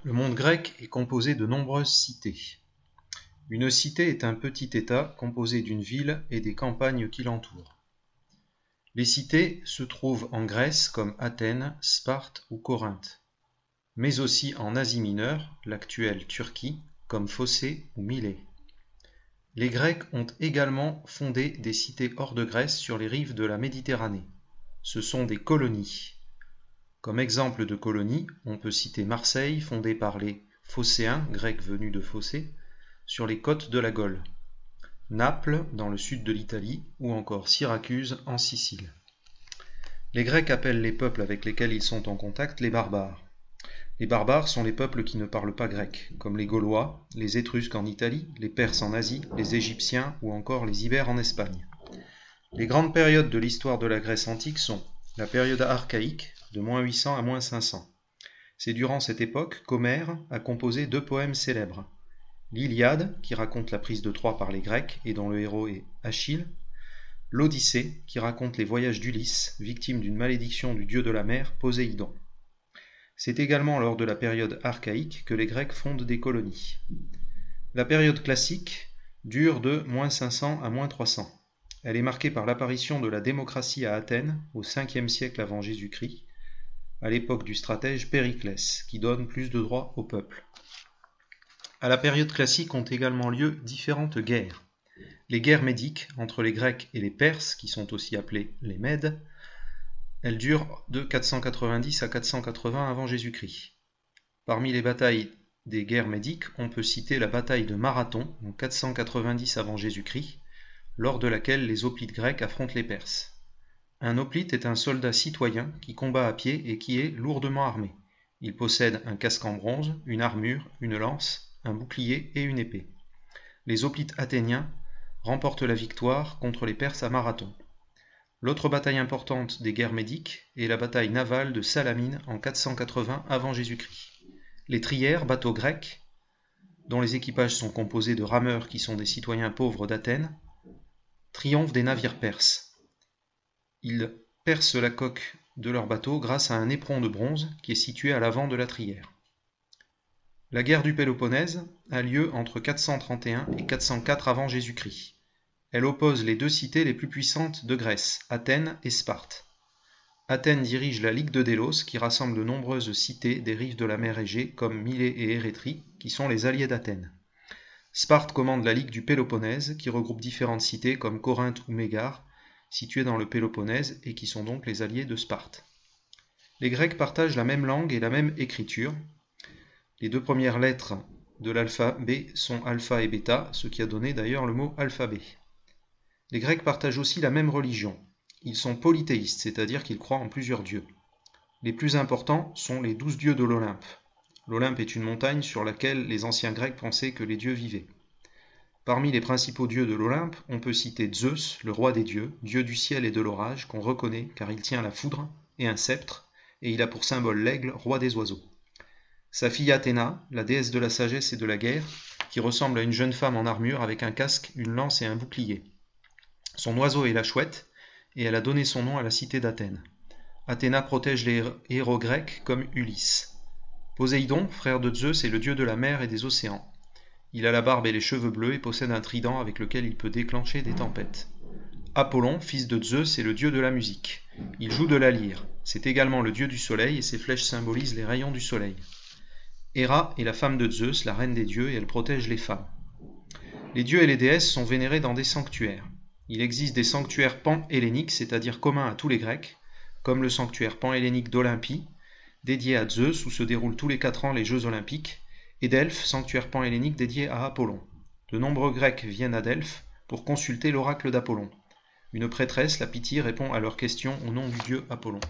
Le monde grec est composé de nombreuses cités. Une cité est un petit État composé d'une ville et des campagnes qui l'entourent. Les cités se trouvent en Grèce comme Athènes, Sparte ou Corinthe, mais aussi en Asie mineure, l'actuelle Turquie, comme Phocée ou Milet. Les Grecs ont également fondé des cités hors de Grèce sur les rives de la Méditerranée. Ce sont des colonies. Comme exemple de colonie, on peut citer Marseille, fondée par les Phocéens, grecs venus de Phocée, sur les côtes de la Gaule, Naples, dans le sud de l'Italie, ou encore Syracuse, en Sicile. Les Grecs appellent les peuples avec lesquels ils sont en contact les barbares. Les barbares sont les peuples qui ne parlent pas grec, comme les Gaulois, les Étrusques en Italie, les Perses en Asie, les Égyptiens ou encore les Ibères en Espagne. Les grandes périodes de l'histoire de la Grèce antique sont la période archaïque, de -800 à -500. C'est durant cette époque qu'Homère a composé deux poèmes célèbres. L'Iliade, qui raconte la prise de Troie par les Grecs et dont le héros est Achille. L'Odyssée, qui raconte les voyages d'Ulysse, victime d'une malédiction du dieu de la mer, Poséidon. C'est également lors de la période archaïque que les Grecs fondent des colonies. La période classique dure de -500 à -300. Elle est marquée par l'apparition de la démocratie à Athènes au 5e siècle avant Jésus-Christ, à l'époque du stratège Périclès, qui donne plus de droits au peuple. À la période classique ont également lieu différentes guerres. Les guerres médiques entre les Grecs et les Perses, qui sont aussi appelés les Mèdes, elles durent de 490 à 480 avant Jésus-Christ. Parmi les batailles des guerres médiques, on peut citer la bataille de Marathon en 490 avant Jésus-Christ, lors de laquelle les hoplites grecs affrontent les Perses. Un hoplite est un soldat citoyen qui combat à pied et qui est lourdement armé. Il possède un casque en bronze, une armure, une lance, un bouclier et une épée. Les hoplites athéniens remportent la victoire contre les Perses à Marathon. L'autre bataille importante des guerres médiques est la bataille navale de Salamine en 480 avant Jésus-Christ. Les trières, bateaux grecs, dont les équipages sont composés de rameurs qui sont des citoyens pauvres d'Athènes, triomphent des navires perses. Ils percent la coque de leur bateau grâce à un éperon de bronze qui est situé à l'avant de la trière. La guerre du Péloponnèse a lieu entre 431 et 404 avant Jésus-Christ. Elle oppose les deux cités les plus puissantes de Grèce, Athènes et Sparte. Athènes dirige la Ligue de Délos qui rassemble de nombreuses cités des rives de la mer Égée comme Milet et Érétrie qui sont les alliés d'Athènes. Sparte commande la Ligue du Péloponnèse qui regroupe différentes cités comme Corinthe ou Mégare situées dans le Péloponnèse et qui sont donc les alliés de Sparte. Les Grecs partagent la même langue et la même écriture. Les deux premières lettres de l'alphabet sont alpha et bêta, ce qui a donné d'ailleurs le mot alphabet. Les Grecs partagent aussi la même religion. Ils sont polythéistes, c'est-à-dire qu'ils croient en plusieurs dieux. Les plus importants sont les 12 dieux de l'Olympe. L'Olympe est une montagne sur laquelle les anciens Grecs pensaient que les dieux vivaient. Parmi les principaux dieux de l'Olympe, on peut citer Zeus, le roi des dieux, dieu du ciel et de l'orage, qu'on reconnaît car il tient la foudre et un sceptre, et il a pour symbole l'aigle, roi des oiseaux. Sa fille Athéna, la déesse de la sagesse et de la guerre, qui ressemble à une jeune femme en armure avec un casque, une lance et un bouclier. Son oiseau est la chouette, et elle a donné son nom à la cité d'Athènes. Athéna protège les héros grecs comme Ulysse. Poséidon, frère de Zeus, est le dieu de la mer et des océans. Il a la barbe et les cheveux bleus et possède un trident avec lequel il peut déclencher des tempêtes. Apollon, fils de Zeus, est le dieu de la musique. Il joue de la lyre. C'est également le dieu du soleil et ses flèches symbolisent les rayons du soleil. Héra est la femme de Zeus, la reine des dieux, et elle protège les femmes. Les dieux et les déesses sont vénérés dans des sanctuaires. Il existe des sanctuaires pan-helléniques, c'est-à-dire communs à tous les Grecs, comme le sanctuaire pan-hellénique d'Olympie, dédié à Zeus où se déroulent tous les 4 ans les Jeux olympiques, et Delphes, sanctuaire pan-hellénique dédié à Apollon. De nombreux Grecs viennent à Delphes pour consulter l'oracle d'Apollon. Une prêtresse, la Pythie, répond à leurs questions au nom du dieu Apollon.